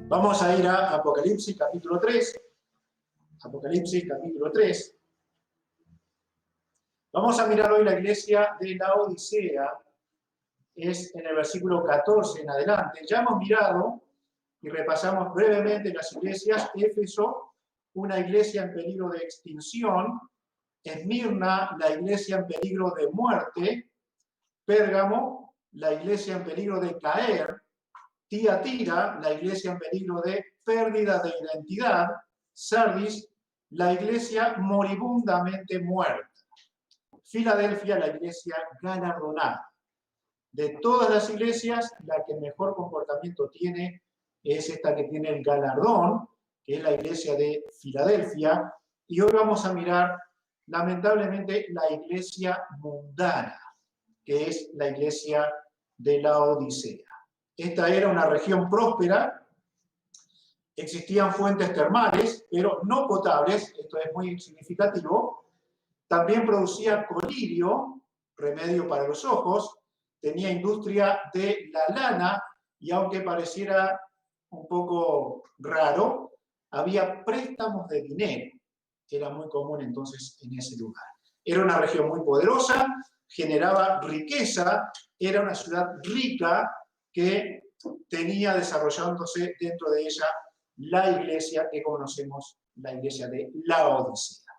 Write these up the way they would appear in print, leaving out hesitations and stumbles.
Vamos a ir a Apocalipsis capítulo 3. Apocalipsis capítulo 3. Vamos a mirar hoy la iglesia de la Odisea. Es en el versículo 14 en adelante. Ya hemos mirado y repasamos brevemente las iglesias. Éfeso, una iglesia en peligro de extinción. Esmirna, la iglesia en peligro de muerte. Pérgamo, la iglesia en peligro de caer. Tiatira, la iglesia en peligro de pérdida de identidad. Sardis, la iglesia moribundamente muerta. Filadelfia, la iglesia galardonada. De todas las iglesias, la que mejor comportamiento tiene es esta que tiene el galardón, que es la iglesia de Filadelfia. Y hoy vamos a mirar, lamentablemente, la iglesia mundana, que es la iglesia de la Odisea. Esta era una región próspera, existían fuentes termales, pero no potables, esto es muy significativo. También producía colirio, remedio para los ojos, tenía industria de la lana, y aunque pareciera un poco raro, había préstamos de dinero, que era muy común entonces en ese lugar. Era una región muy poderosa, generaba riqueza, era una ciudad rica que tenía desarrollándose dentro de ella la iglesia que conocemos, la iglesia de la Odisea.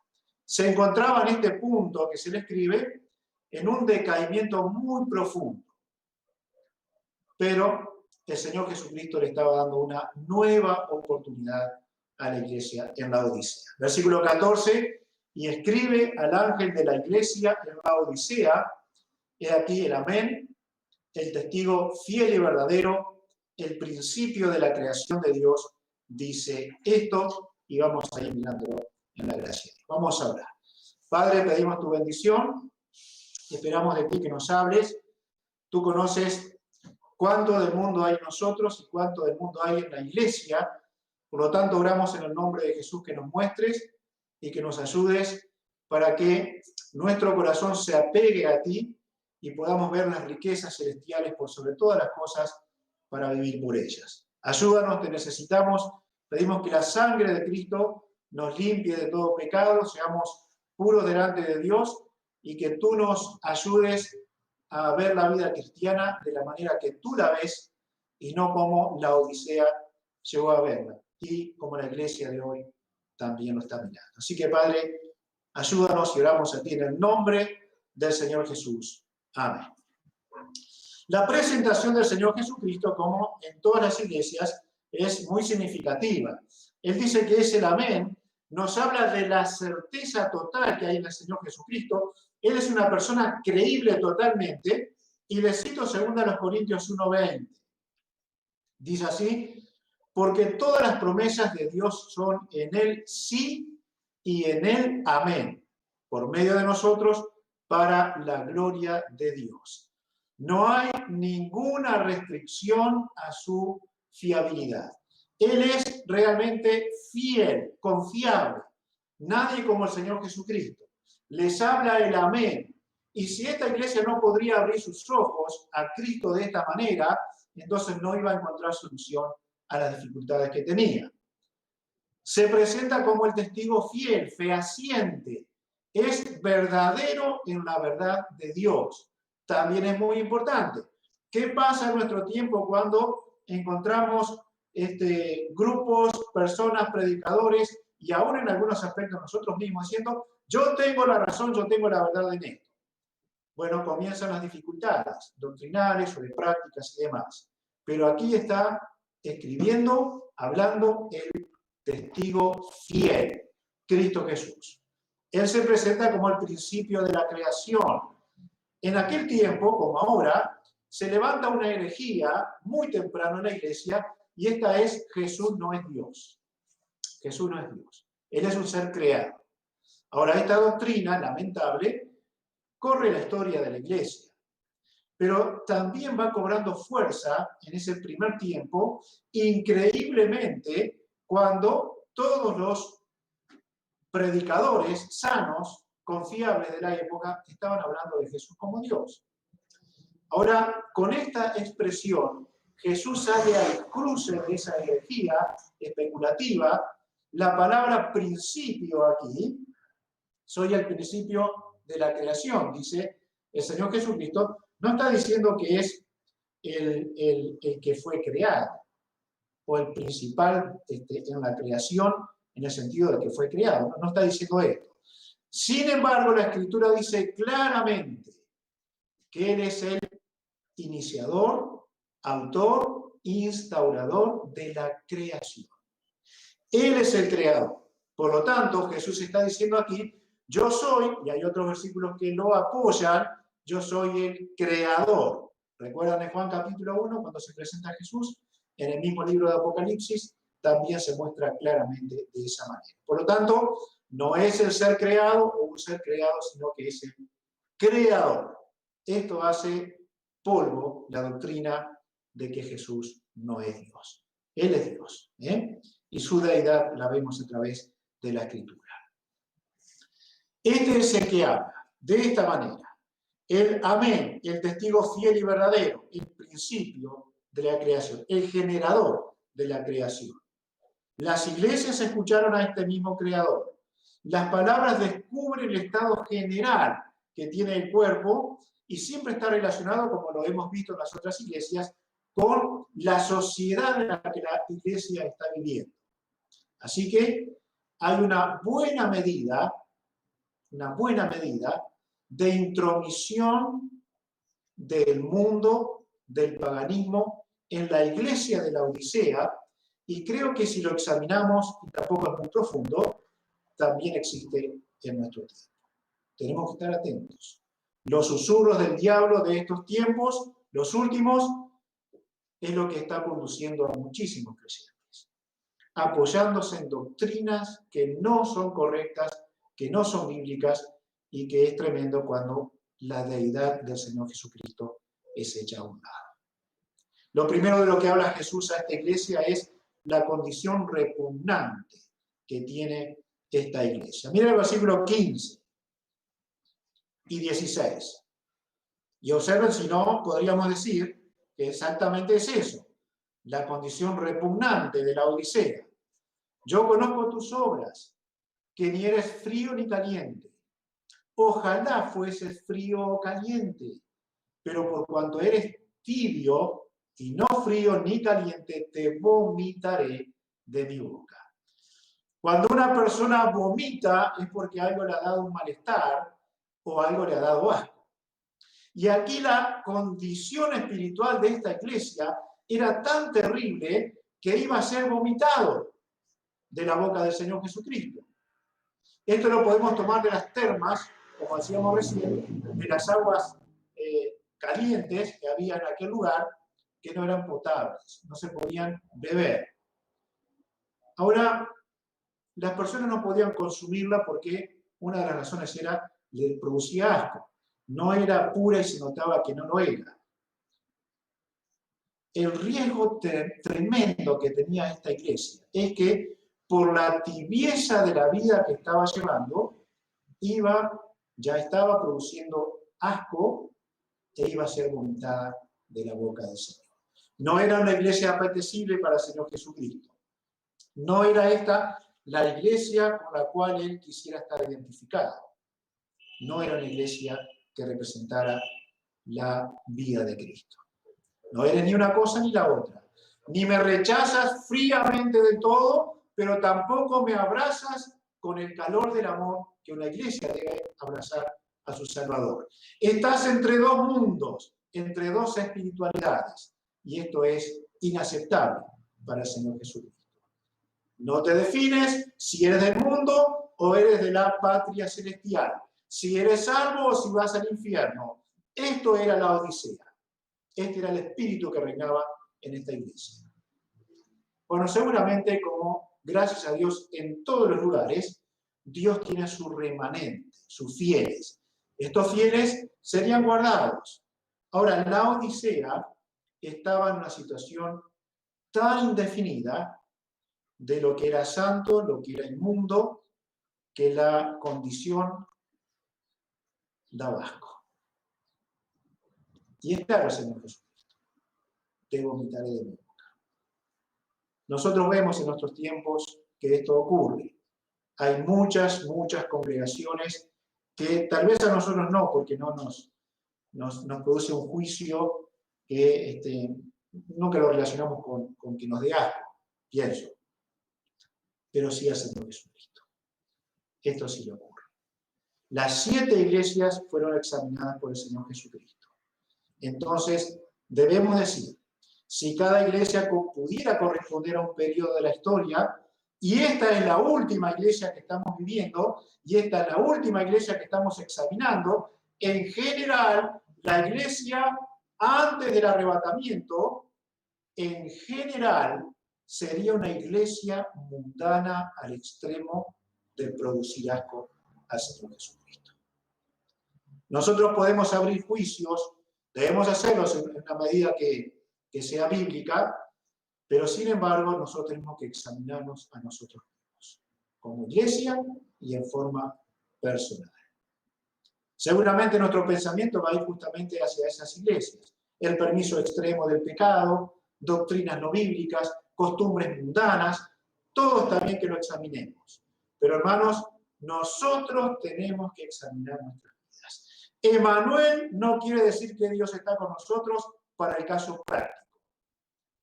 Se encontraba en este punto que se le escribe en un decaimiento muy profundo. Pero el Señor Jesucristo le estaba dando una nueva oportunidad a la iglesia en la Odisea. Versículo 14, y escribe al ángel de la iglesia en la Odisea, he aquí el amén, el testigo fiel y verdadero, el principio de la creación de Dios, dice esto, y vamos a ir mirándolo en la gracia. Vamos a orar. Padre, pedimos tu bendición, esperamos de ti que nos hables. Tú conoces cuánto del mundo hay en nosotros y cuánto del mundo hay en la iglesia. Por lo tanto, oramos en el nombre de Jesús que nos muestres y que nos ayudes para que nuestro corazón se apegue a ti y podamos ver las riquezas celestiales por sobre todas las cosas para vivir por ellas. Ayúdanos, te necesitamos. Pedimos que la sangre de Cristo nos limpie de todo pecado, seamos puros delante de Dios y que tú nos ayudes a ver la vida cristiana de la manera que tú la ves y no como la Odisea llegó a verla y como la iglesia de hoy también lo está mirando. Así que, Padre, ayúdanos y oramos a ti en el nombre del Señor Jesús. Amén. La presentación del Señor Jesucristo, como en todas las iglesias, es muy significativa. Él dice que es el amén, nos habla de la certeza total que hay en el Señor Jesucristo. Él es una persona creíble totalmente, y le cito 2 Corintios 1:20. Dice así, porque todas las promesas de Dios son en Él sí y en Él amén, por medio de nosotros, para la gloria de Dios. No hay ninguna restricción a su fiabilidad. Él es realmente fiel, confiable. Nadie como el Señor Jesucristo. Les habla el amén. Y si esta iglesia no podría abrir sus ojos a Cristo de esta manera, entonces no iba a encontrar solución a las dificultades que tenía. Se presenta como el testigo fiel, fehaciente. Es verdadero en la verdad de Dios. También es muy importante. ¿Qué pasa en nuestro tiempo cuando encontramos grupos, personas, predicadores, y aún en algunos aspectos nosotros mismos diciendo, yo tengo la razón, yo tengo la verdad en esto? Bueno, comienzan las dificultades doctrinales o de prácticas y demás. Pero aquí está escribiendo, hablando el testigo fiel, Cristo Jesús. Él se presenta como el principio de la creación. En aquel tiempo, como ahora, se levanta una herejía muy temprano en la iglesia, y esta es: Jesús no es Dios. Jesús no es Dios. Él es un ser creado. Ahora, esta doctrina, lamentable, corre la historia de la iglesia, pero también va cobrando fuerza en ese primer tiempo, increíblemente, cuando todos los predicadores sanos, confiables de la época, estaban hablando de Jesús como Dios. Ahora, con esta expresión, Jesús sale al cruce de esa herejía especulativa. La palabra principio aquí, soy el principio de la creación, dice el Señor Jesucristo, no está diciendo que es el que fue creado o el principal en la creación en el sentido de que fue creado, no está diciendo esto. Sin embargo, la Escritura dice claramente que Él es el iniciador, autor, instaurador de la creación. Él es el creador. Por lo tanto, Jesús está diciendo aquí, yo soy, y hay otros versículos que lo apoyan, yo soy el creador. ¿Recuerdan en Juan capítulo 1, cuando se presenta a Jesús? En el mismo libro de Apocalipsis, también se muestra claramente de esa manera. Por lo tanto, no es el ser creado o un ser creado, sino que es el creador. Esto hace polvo la doctrina de que Jesús no es Dios. Él es Dios, y su deidad la vemos a través de la Escritura. Este es el que habla de esta manera. El amén, el testigo fiel y verdadero, el principio de la creación, el generador de la creación. Las iglesias escucharon a este mismo creador. Las palabras descubren el estado general que tiene el cuerpo y siempre está relacionado, como lo hemos visto en las otras iglesias, con la sociedad en la que la iglesia está viviendo. Así que hay una buena medida de intromisión del mundo, del paganismo, en la iglesia de la Odisea, y creo que si lo examinamos, y tampoco es muy profundo, también existe en nuestro tiempo. Tenemos que estar atentos. Los susurros del diablo de estos tiempos, los últimos, es lo que está conduciendo a muchísimos creyentes, apoyándose en doctrinas que no son correctas, que no son bíblicas, y que es tremendo cuando la deidad del Señor Jesucristo es hecha a un lado. Lo primero de lo que habla Jesús a esta iglesia es la condición repugnante que tiene esta iglesia. Mira el versículo 15 y 16. Y observen, si no, podríamos decir que exactamente es eso, la condición repugnante de la Odisea. Yo conozco tus obras, que ni eres frío ni caliente. Ojalá fueses frío o caliente, pero por cuanto eres tibio y no frío ni caliente, te vomitaré de mi boca. Cuando una persona vomita es porque algo le ha dado un malestar o algo le ha dado asco. Y aquí la condición espiritual de esta iglesia era tan terrible que iba a ser vomitado de la boca del Señor Jesucristo. Esto lo podemos tomar de las termas, como decíamos recién, de las aguas calientes que había en aquel lugar, que no eran potables, no se podían beber. Ahora, las personas no podían consumirla porque una de las razones era le producía asco. No era pura y se notaba que no lo era. El riesgo tremendo que tenía esta iglesia es que por la tibieza de la vida que estaba llevando, ya estaba produciendo asco e iba a ser vomitada de la boca del Señor. No era una iglesia apetecible para el Señor Jesucristo. No era esta la iglesia con la cual Él quisiera estar identificado. No era una iglesia que representara la vida de Cristo. No eres ni una cosa ni la otra. Ni me rechazas fríamente de todo, pero tampoco me abrazas con el calor del amor que una iglesia debe abrazar a su Salvador. Estás entre dos mundos, entre dos espiritualidades, y esto es inaceptable para el Señor Jesucristo. No te defines si eres del mundo o eres de la patria celestial, si eres salvo o si vas al infierno. Esto era la Odisea. Este era el espíritu que reinaba en esta iglesia. Bueno, seguramente, como gracias a Dios en todos los lugares, Dios tiene su remanente, sus fieles. Estos fieles serían guardados. Ahora, la Odisea estaba en una situación tan indefinida de lo que era santo, lo que era inmundo, que la condición daba asco. Y es claro, Señor Jesucristo. te vomitaré de mi boca. Nosotros vemos en nuestros tiempos que esto ocurre. Hay muchas congregaciones que tal vez a nosotros no, porque no nos produce un juicio que nunca lo relacionamos con que nos dé asco, pienso. Pero sí al Señor Jesucristo. Esto sí le ocurre. Las 7 iglesias fueron examinadas por el Señor Jesucristo. Entonces, debemos decir, si cada iglesia pudiera corresponder a un periodo de la historia, y esta es la última iglesia que estamos viviendo, y esta es la última iglesia que estamos examinando, en general, la iglesia antes del arrebatamiento, en general, sería una iglesia mundana al extremo de producir asco al Señor Jesucristo. Nosotros podemos abrir juicios, debemos hacerlos en una medida que sea bíblica, pero sin embargo nosotros tenemos que examinarnos a nosotros mismos, como iglesia y en forma personal. Seguramente nuestro pensamiento va a ir justamente hacia esas iglesias. El permiso extremo del pecado, doctrinas no bíblicas, costumbres mundanas, todo está bien que lo examinemos. Pero hermanos, nosotros tenemos que examinar nuestras vidas. Emmanuel no quiere decir que Dios está con nosotros para el caso práctico,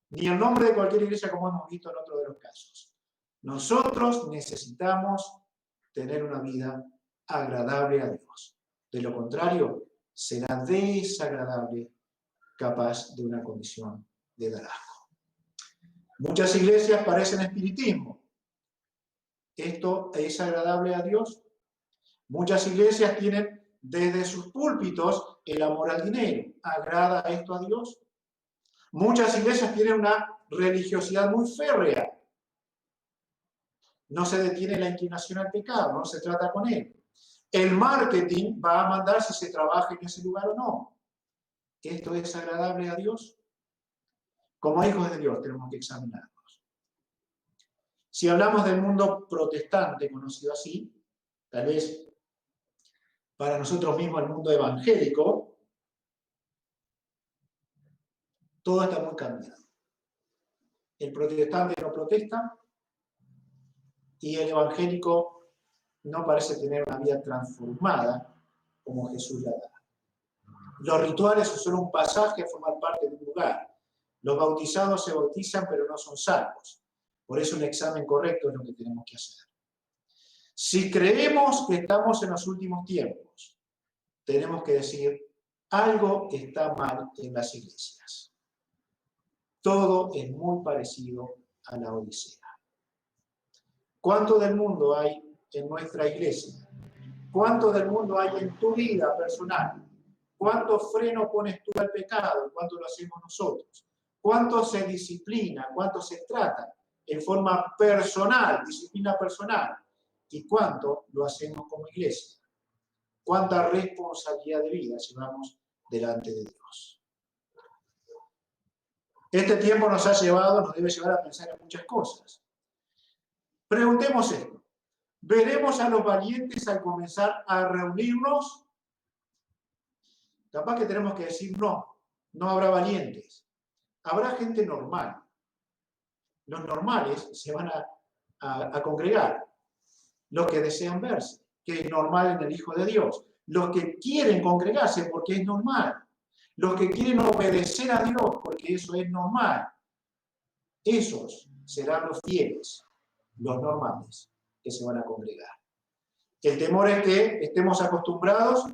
ni el nombre de cualquier iglesia como hemos visto en otro de los casos. Nosotros necesitamos tener una vida agradable a Dios. De lo contrario, será desagradable, capaz de una condición de dar asco. Muchas iglesias parecen espiritismo. ¿Esto es agradable a Dios? Muchas iglesias tienen desde sus púlpitos el amor al dinero. ¿Agrada esto a Dios? Muchas iglesias tienen una religiosidad muy férrea. No se detiene la inclinación al pecado, no se trata con él. El marketing va a mandar si se trabaja en ese lugar o no. ¿Esto es agradable a Dios? Como hijos de Dios tenemos que examinarnos. Si hablamos del mundo protestante, conocido así, tal vez para nosotros mismos el mundo evangélico, todo está muy cambiado. El protestante no protesta y el evangélico no parece tener una vida transformada como Jesús la da. Los rituales son solo un pasaje a formar parte de un lugar. Los bautizados se bautizan pero no son salvos. Por eso un examen correcto es lo que tenemos que hacer. Si creemos que estamos en los últimos tiempos, tenemos que decir, algo está mal en las iglesias. Todo es muy parecido a la Odisea. ¿Cuánto del mundo hay en nuestra iglesia? ¿Cuánto del mundo hay en tu vida personal? ¿Cuánto freno pones tú al pecado? ¿Cuánto lo hacemos nosotros? ¿Cuánto se disciplina? ¿Cuánto se trata en forma personal, disciplina personal? ¿Y cuánto lo hacemos como iglesia? ¿Cuánta responsabilidad de vida llevamos delante de Dios? Este tiempo nos debe llevar a pensar en muchas cosas. Preguntemos esto. ¿Veremos a los valientes al comenzar a reunirnos? Capaz que tenemos que decir no habrá valientes. Habrá gente normal. Los normales se van a congregar. Los que desean verse, que es normal en el Hijo de Dios. Los que quieren congregarse porque es normal. Los que quieren obedecer a Dios porque eso es normal. Esos serán los fieles, los normales, que se van a congregar. El temor es que estemos acostumbrados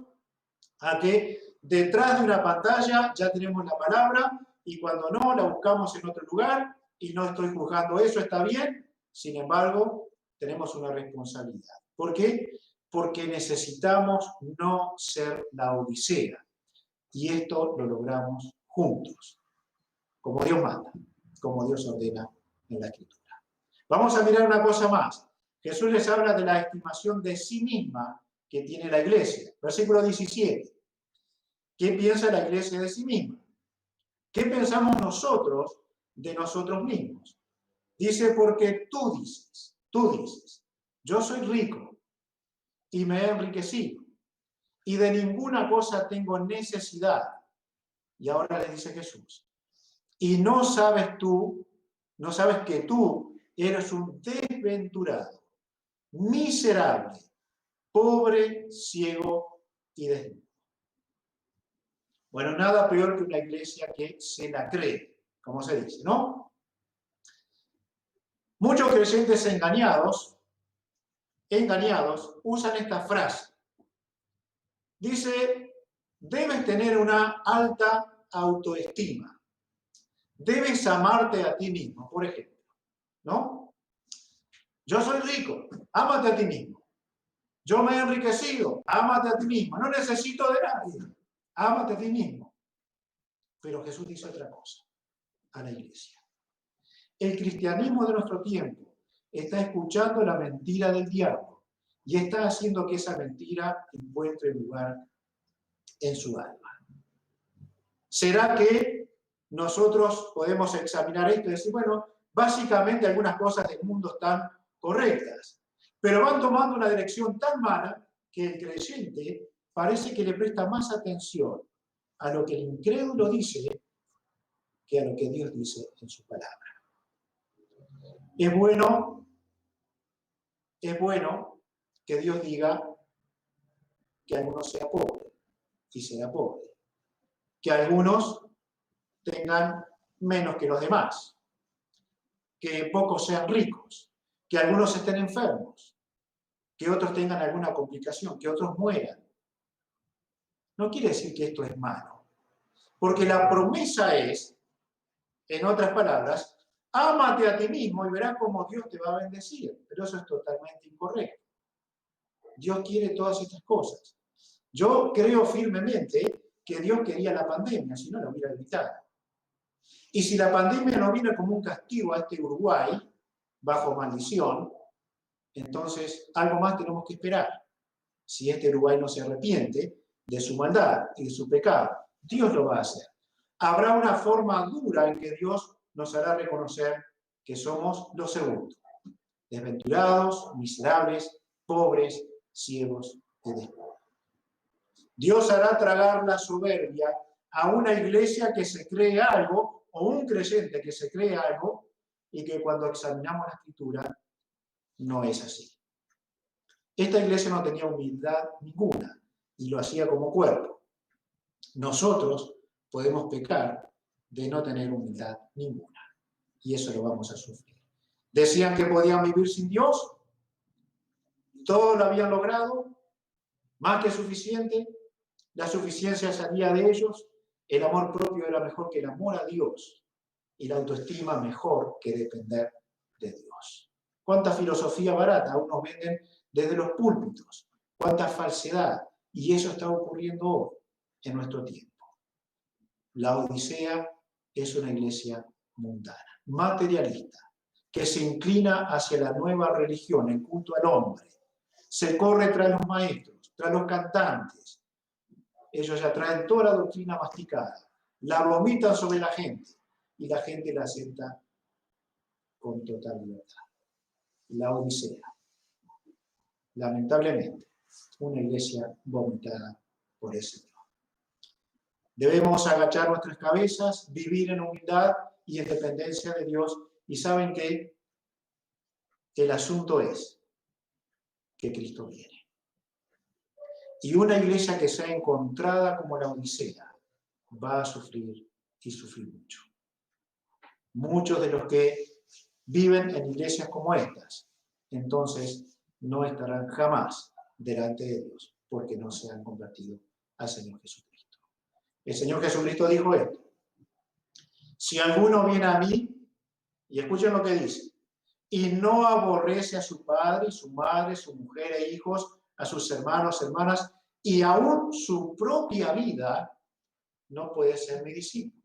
a que detrás de una pantalla ya tenemos la palabra y cuando no, la buscamos en otro lugar y no estoy juzgando eso, está bien, sin embargo, tenemos una responsabilidad. ¿Por qué? Porque necesitamos no ser la Odisea y esto lo logramos juntos, como Dios manda, como Dios ordena en la Escritura. Vamos a mirar una cosa más. Jesús les habla de la estimación de sí misma que tiene la iglesia. Versículo 17. ¿Qué piensa la iglesia de sí misma? ¿Qué pensamos nosotros de nosotros mismos? Dice, porque tú dices, yo soy rico y me he enriquecido y de ninguna cosa tengo necesidad. Y ahora le dice Jesús, y no sabes que tú eres un desventurado, miserable, pobre, ciego y desnudo. Bueno, nada peor que una iglesia que se la cree, como se dice, ¿no? Muchos creyentes engañados usan esta frase. Dice, debes tener una alta autoestima. Debes amarte a ti mismo, por ejemplo, ¿no? Yo soy rico, ámate a ti mismo. Yo me he enriquecido, ámate a ti mismo. No necesito de nadie, ámate a ti mismo. Pero Jesús dice otra cosa a la iglesia. El cristianismo de nuestro tiempo está escuchando la mentira del diablo y está haciendo que esa mentira encuentre lugar en su alma. ¿Será que nosotros podemos examinar esto y decir, bueno, básicamente algunas cosas del mundo están correctas, pero van tomando una dirección tan mala que el creyente parece que le presta más atención a lo que el incrédulo dice que a lo que Dios dice en su palabra? Es bueno que Dios diga que algunos sea pobre y será pobre, que algunos tengan menos que los demás, que pocos sean ricos, que algunos estén enfermos, que otros tengan alguna complicación, que otros mueran. No quiere decir que esto es malo, porque la promesa es, en otras palabras, ámate a ti mismo y verás cómo Dios te va a bendecir. Pero eso es totalmente incorrecto. Dios quiere todas estas cosas. Yo creo firmemente que Dios quería la pandemia, si no la hubiera evitado. Y si la pandemia no viene como un castigo a este Uruguay, bajo maldición, entonces algo más tenemos que esperar. Si este Uruguay no se arrepiente de su maldad y de su pecado, Dios lo va a hacer. Habrá una forma dura en que Dios nos hará reconocer que somos los segundos, desventurados, miserables, pobres, ciegos y desnudos. Dios hará tragar la soberbia a una iglesia que se cree algo, o un creyente que se cree algo, y que cuando examinamos la Escritura no es así. Esta iglesia no tenía humildad ninguna, y lo hacía como cuerpo. Nosotros podemos pecar de no tener humildad ninguna, y eso lo vamos a sufrir. Decían que podían vivir sin Dios, todo lo habían logrado, más que suficiente, la suficiencia salía de ellos, el amor propio era mejor que el amor a Dios, y la autoestima mejor que depender de Dios. Cuánta filosofía barata aún nos venden desde los púlpitos, cuánta falsedad, y eso está ocurriendo hoy, en nuestro tiempo. La Odisea es una iglesia mundana, materialista, que se inclina hacia la nueva religión, el culto al hombre. Se corre tras los maestros, tras los cantantes. Ellos ya traen toda la doctrina masticada, la vomitan sobre la gente y la gente la acepta con total libertad. La Odisea. Lamentablemente, una iglesia vomitada por ese Dios. Debemos agachar nuestras cabezas, vivir en humildad y en dependencia de Dios. Y saben que el asunto es que Cristo viene. Y una iglesia que sea encontrada como la Odisea va a sufrir y sufrir mucho. Muchos de los que viven en iglesias como estas, entonces no estarán jamás delante de Dios porque no se han convertido al Señor Jesucristo. El Señor Jesucristo dijo esto: si alguno viene a mí, y escuchen lo que dice, y no aborrece a su padre, su madre, su mujer e hijos, a sus hermanos, hermanas, y aún su propia vida, no puede ser mi discípulo.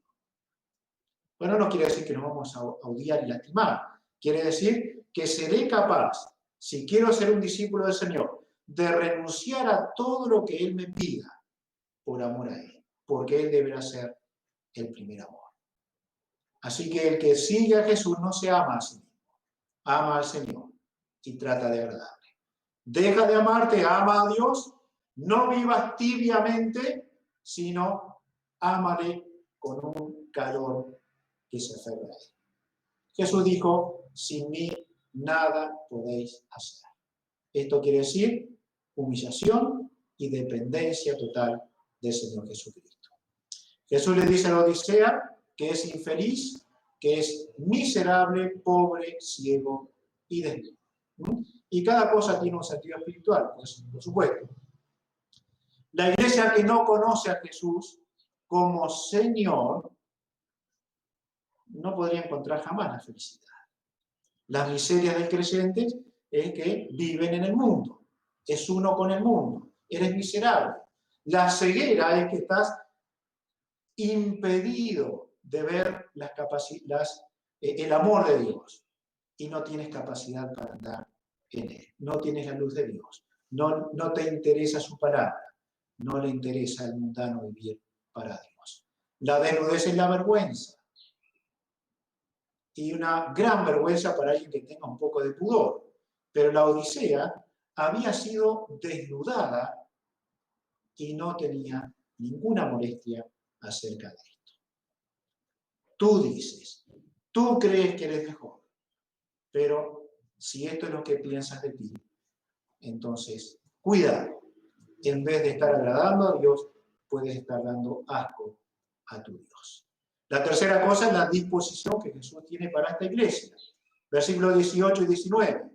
Bueno, no quiere decir que nos vamos a odiar y lastimar. Quiere decir que seré capaz, si quiero ser un discípulo del Señor, de renunciar a todo lo que Él me pida por amor a Él, porque Él deberá ser el primer amor. Así que el que sigue a Jesús no se ama a sí mismo, ama al Señor y trata de agradarle. Deja de amarte, ama a Dios, no vivas tibiamente, sino ámale con un calor que se aferra a él. Jesús dijo, sin mí nada podéis hacer. Esto quiere decir humillación y dependencia total del Señor Jesucristo. Jesús le dice a la Odisea que es infeliz, que es miserable, pobre, ciego y desnudo. Y cada cosa tiene un sentido espiritual, pues, por supuesto. La iglesia que no conoce a Jesús como Señor no podría encontrar jamás la felicidad. Las miserias del creyente es que viven en el mundo, es uno con el mundo, eres miserable. La ceguera es que estás impedido de ver el amor de Dios y no tienes capacidad para andar en él, no tienes la luz de Dios, no te interesa su palabra, no le interesa al mundano vivir para Dios. La desnudez es la vergüenza. Y una gran vergüenza para alguien que tenga un poco de pudor. Pero la Odisea había sido desnudada y no tenía ninguna molestia acerca de esto. Tú dices, tú crees que eres mejor, pero si esto es lo que piensas de ti, entonces cuidado. En vez de estar agradando a Dios, puedes estar dando asco a tu Dios. La tercera cosa es la disposición que Jesús tiene para esta iglesia. Versículos 18 y 19.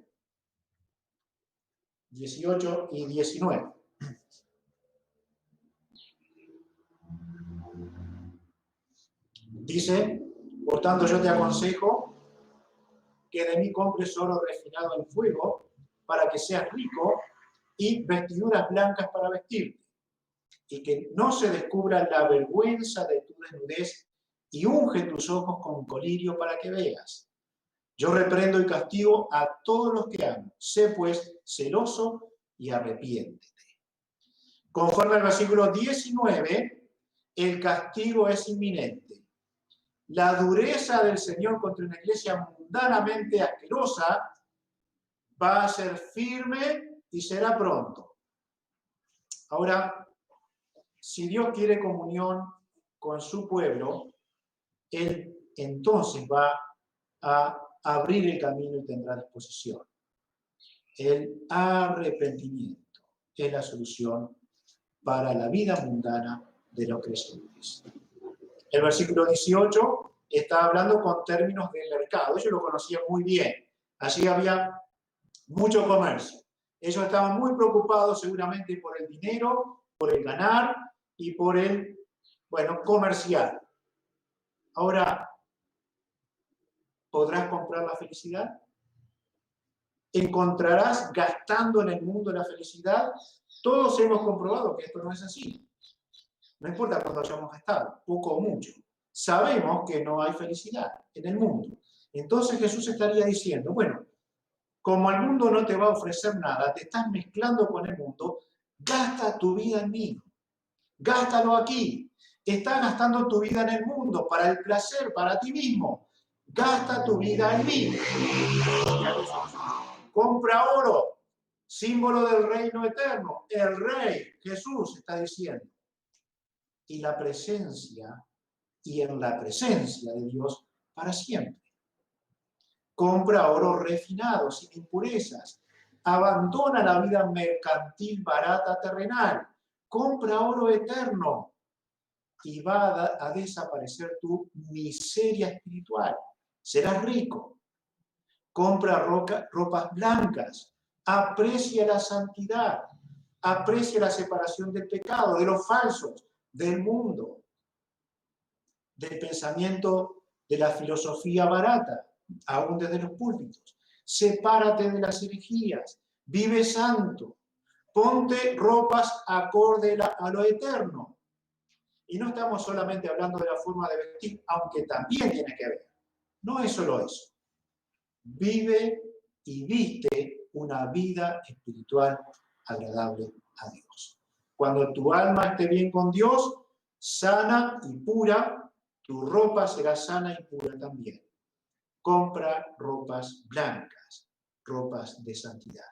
18 y 19. Dice, por tanto yo te aconsejo que de mí compres oro refinado en fuego para que seas rico y vestiduras blancas para vestirte y que no se descubra la vergüenza de tu desnudez y unge tus ojos con colirio para que veas. Yo reprendo y castigo a todos los que amo. Sé pues celoso y arrepiéntete. Conforme al versículo 19, el castigo es inminente. La dureza del Señor contra una iglesia mundanamente asquerosa va a ser firme y será pronto. Ahora, si Dios quiere comunión con su pueblo, Él entonces va a abrir el camino y tendrá disposición. El arrepentimiento es la solución para la vida mundana de los creyentes. El versículo 18 está hablando con términos de mercado. Ellos lo conocían muy bien. Allí había mucho comercio. Ellos estaban muy preocupados seguramente por el dinero, por el ganar y por el, comercial. Ahora, ¿podrás comprar la felicidad? ¿Encontrarás gastando en el mundo la felicidad? Todos hemos comprobado que esto no es así. No importa cuánto hayamos gastado, poco o mucho. Sabemos que no hay felicidad en el mundo. Entonces Jesús estaría diciendo, bueno, como el mundo no te va a ofrecer nada, te estás mezclando con el mundo, gasta tu vida en mí. Gástalo aquí. Estás gastando tu vida en el mundo para el placer, para ti mismo. Gasta tu vida en mí. Compra oro, símbolo del reino eterno. El Rey, Jesús, está diciendo. Y la presencia, y en la presencia de Dios para siempre. Compra oro refinado, sin impurezas. Abandona la vida mercantil, barata, terrenal. Compra oro eterno. Y va a desaparecer tu miseria espiritual. Serás rico. Compra ropas blancas. Aprecia la santidad. Aprecia la separación del pecado, de los falsos, del mundo, del pensamiento de la filosofía barata, aún desde los púlpitos. Sepárate de las herejías. Vive santo. Ponte ropas acorde a lo eterno. Y no estamos solamente hablando de la forma de vestir, aunque también tiene que ver. No es solo eso. Vive y viste una vida espiritual agradable a Dios. Cuando tu alma esté bien con Dios, sana y pura, tu ropa será sana y pura también. Compra ropas blancas, ropas de santidad.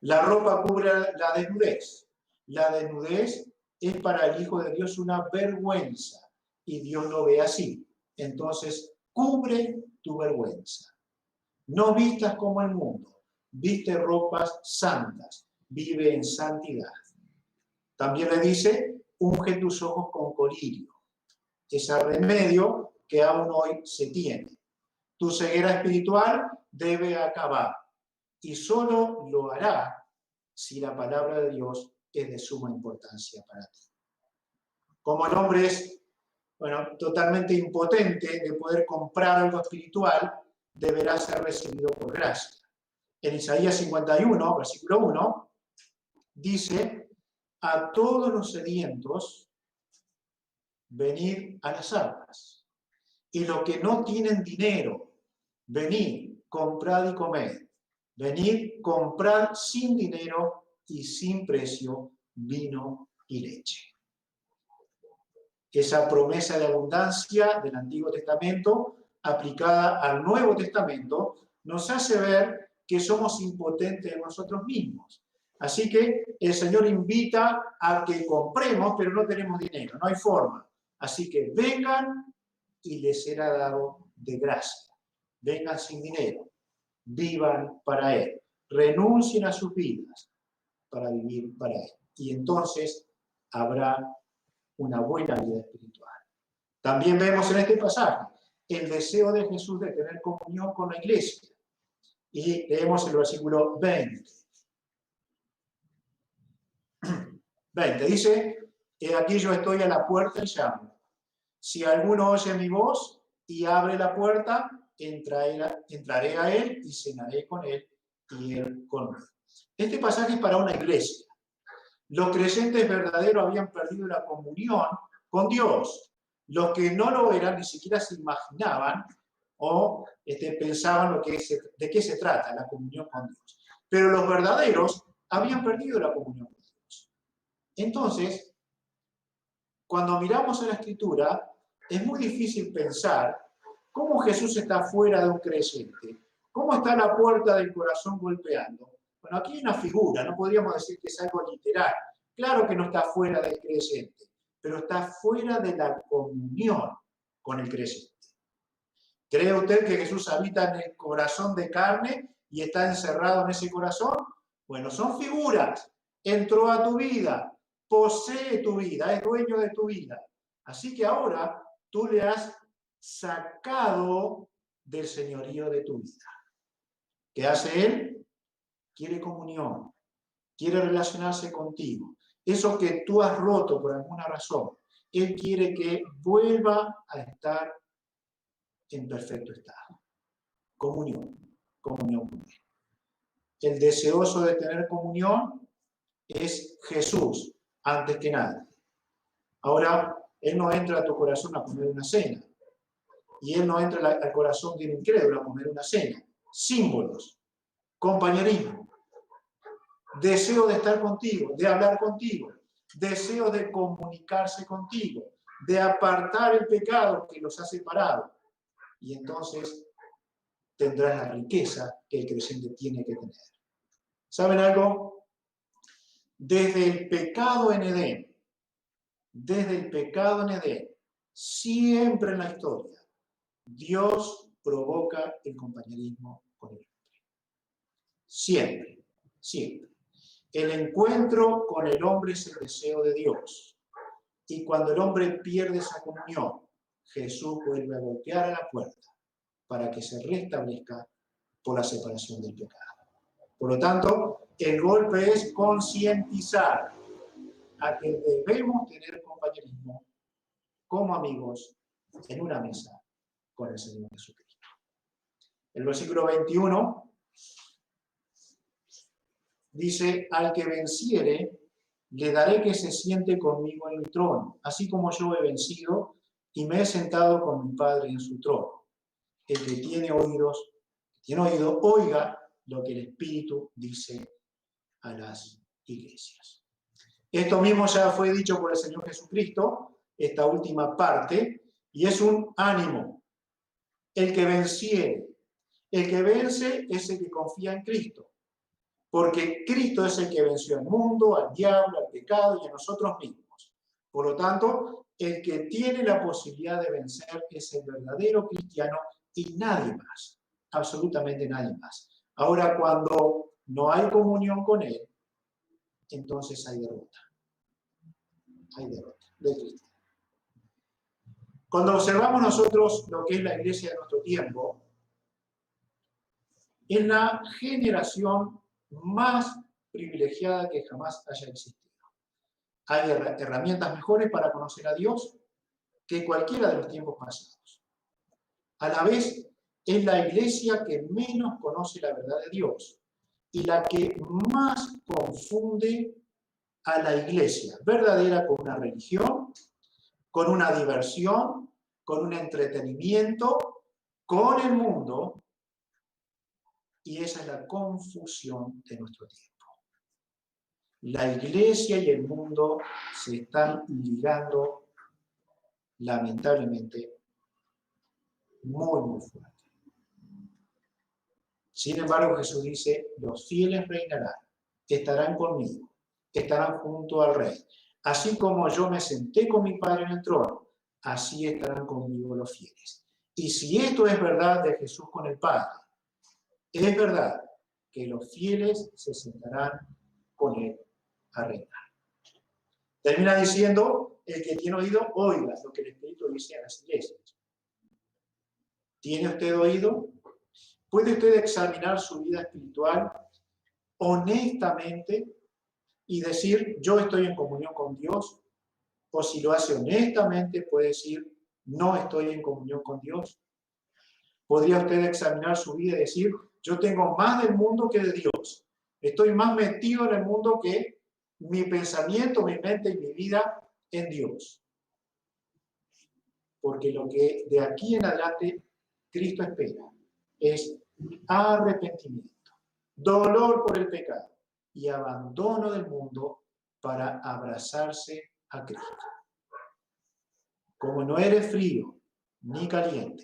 La ropa cubre la desnudez. La desnudez es para el Hijo de Dios una vergüenza y Dios lo ve así. entonces cubre tu vergüenza. No vistas como el mundo, viste ropas santas, vive en santidad. También le dice, unge tus ojos con colirio. Ese remedio que aún hoy se tiene. Tu ceguera espiritual debe acabar y solo lo hará si la palabra de Dios es de suma importancia para ti. Como el hombre es, totalmente impotente de poder comprar algo espiritual, deberá ser recibido por gracia. En Isaías 51, versículo 1, dice, a todos los sedientos, venid a las aguas. Y los que no tienen dinero, venid, comprad y comed. Venid, comprad sin dinero y sin precio vino y leche. Esa promesa de abundancia del Antiguo Testamento aplicada al Nuevo Testamento nos hace ver que somos impotentes en nosotros mismos. Así que el Señor invita a que compremos, pero no tenemos dinero, no hay forma. Así que vengan y les será dado de gracia. Vengan sin dinero, vivan para Él, renuncien a sus vidas para vivir para Él. Y entonces habrá una buena vida espiritual. También vemos en este pasaje el deseo de Jesús de tener comunión con la iglesia. Y leemos el versículo 20. 20 dice, aquí yo estoy a la puerta y llamo. Si alguno oye mi voz y abre la puerta, entraré a él y cenaré con él y él conmigo. Este pasaje es para una iglesia. Los creyentes verdaderos habían perdido la comunión con Dios. Los que no lo eran ni siquiera se imaginaban o pensaban de qué se trata la comunión con Dios. Pero los verdaderos habían perdido la comunión con Dios. Entonces, cuando miramos a la Escritura, es muy difícil pensar cómo Jesús está fuera de un creyente, cómo está la puerta del corazón golpeando. Bueno, aquí hay una figura, no podríamos decir que es algo literal. Claro que no está fuera del creyente, pero está fuera de la comunión con el creyente. ¿Cree usted que Jesús habita en el corazón de carne y está encerrado en ese corazón? Bueno, son figuras. Entró a tu vida, posee tu vida, es dueño de tu vida. Así que ahora tú le has sacado del señorío de tu vida. ¿Qué hace Él? Quiere comunión, quiere relacionarse contigo. Eso que tú has roto por alguna razón, Él quiere que vuelva a estar en perfecto estado. Comunión con Él. El deseoso de tener comunión es Jesús, antes que nada. Ahora, Él no entra a tu corazón a comer una cena. Y Él no entra al corazón de un incrédulo a comer una cena. Símbolos, compañerismo, deseo de estar contigo, de hablar contigo, deseo de comunicarse contigo, de apartar el pecado que los ha separado. Y entonces tendrás la riqueza que el creyente tiene que tener. ¿Saben algo? Desde el pecado en Edén, siempre en la historia, Dios provoca el compañerismo con el hombre. Siempre, siempre. El encuentro con el hombre es el deseo de Dios. Y cuando el hombre pierde esa comunión, Jesús vuelve a golpear a la puerta para que se restablezca por la separación del pecado. Por lo tanto, el golpe es concientizar a que debemos tener compañerismo como amigos en una mesa con el Señor Jesucristo. El versículo 21 dice, al que venciere, le daré que se siente conmigo en mi trono, así como yo he vencido y me he sentado con mi Padre en su trono. El que tiene oído, oiga lo que el Espíritu dice a las iglesias. Esto mismo ya fue dicho por el Señor Jesucristo, esta última parte, y es un ánimo. El que venciere. El que vence es el que confía en Cristo. Porque Cristo es el que venció al mundo, al diablo, al pecado y a nosotros mismos. Por lo tanto, el que tiene la posibilidad de vencer es el verdadero cristiano y nadie más, absolutamente nadie más. Ahora, cuando no hay comunión con él, entonces hay derrota. Hay derrota del cristiano. Cuando observamos nosotros lo que es la iglesia de nuestro tiempo, es la generación más privilegiada que jamás haya existido. Hay herramientas mejores para conocer a Dios que cualquiera de los tiempos pasados. A la vez, es la iglesia que menos conoce la verdad de Dios y la que más confunde a la iglesia verdadera con una religión, con una diversión, con un entretenimiento, con el mundo, y esa es la confusión de nuestro tiempo. La iglesia y el mundo se están ligando, lamentablemente, muy, muy fuerte. Sin embargo, Jesús dice, los fieles reinarán, estarán conmigo, estarán junto al Rey. Así como yo me senté con mi Padre en el trono, así estarán conmigo los fieles. Y si esto es verdad de Jesús con el Padre, es verdad que los fieles se sentarán con él a reinar. Termina diciendo, el que tiene oído, oiga lo que el Espíritu dice a las iglesias. ¿Tiene usted oído? ¿Puede usted examinar su vida espiritual honestamente y decir, yo estoy en comunión con Dios? O si lo hace honestamente, puede decir, no estoy en comunión con Dios. ¿Podría usted examinar su vida y decir, yo tengo más del mundo que de Dios? Estoy más metido en el mundo que mi pensamiento, mi mente y mi vida en Dios. Porque lo que de aquí en adelante Cristo espera es arrepentimiento, dolor por el pecado y abandono del mundo para abrazarse a Cristo. Como no eres frío ni caliente,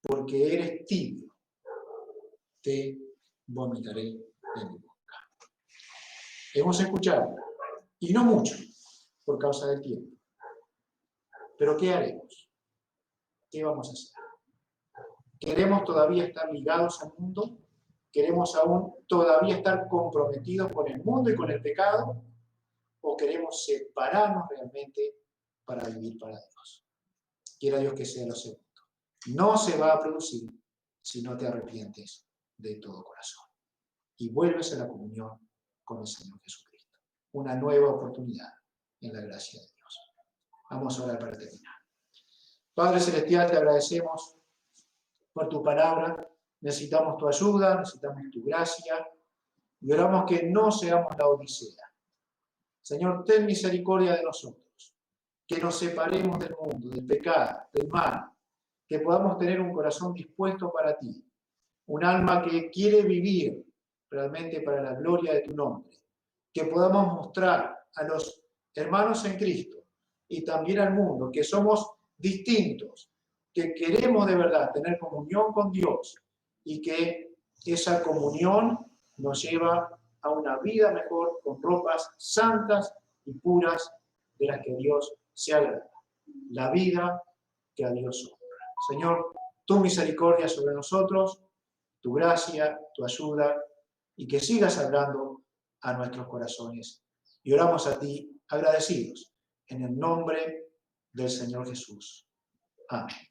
porque eres tibio, te vomitaré de mi boca. Hemos escuchado, y no mucho, por causa del tiempo. Pero ¿qué haremos? ¿Qué vamos a hacer? ¿Queremos todavía estar ligados al mundo? ¿Queremos aún todavía estar comprometidos con el mundo y con el pecado? ¿O queremos separarnos realmente para vivir para Dios? Quiera Dios que sea lo segundo. No se va a producir si no te arrepientes de todo corazón y vuelves a la comunión con el Señor Jesucristo. Una nueva oportunidad en la gracia de Dios. Vamos a orar para terminar. Padre Celestial, te agradecemos por tu palabra. Necesitamos tu ayuda, necesitamos tu gracia y oramos que no seamos la Odisea. Señor, ten misericordia de nosotros, que nos separemos del mundo, del pecado, del mal, que podamos tener un corazón dispuesto para ti, un alma que quiere vivir realmente para la gloria de tu nombre, que podamos mostrar a los hermanos en Cristo y también al mundo que somos distintos, que queremos de verdad tener comunión con Dios y que esa comunión nos lleva a una vida mejor con ropas santas y puras de las que Dios se agrada. La vida que a Dios honra. Señor, tu misericordia sobre nosotros, tu gracia, tu ayuda, y que sigas hablando a nuestros corazones. Y oramos a ti agradecidos en el nombre del Señor Jesús. Amén.